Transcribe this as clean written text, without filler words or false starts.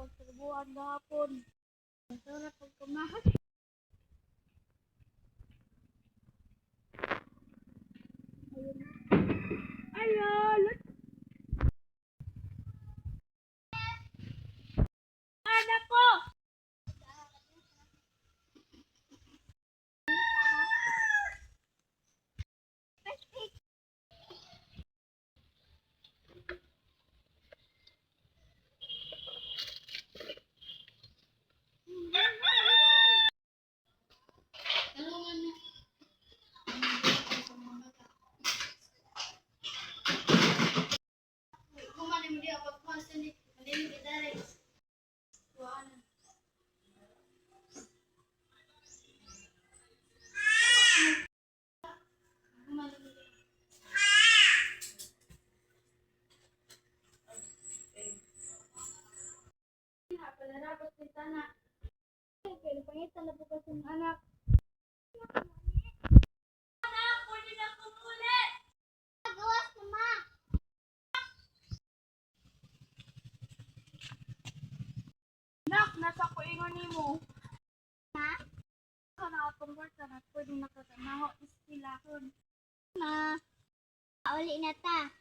o serbuan gahapon. Masarap pagkamahal. Ayun. Ada po. Palarabas kita na. Kaya pangitan na po kasi ng anak. Anak, pwede na kumuli. Gawas na ma. Anak, nasa kuingon ni mo. Ha? Kana akong barka na pwede nakaganaho ispilahon. Ma, uli na ta.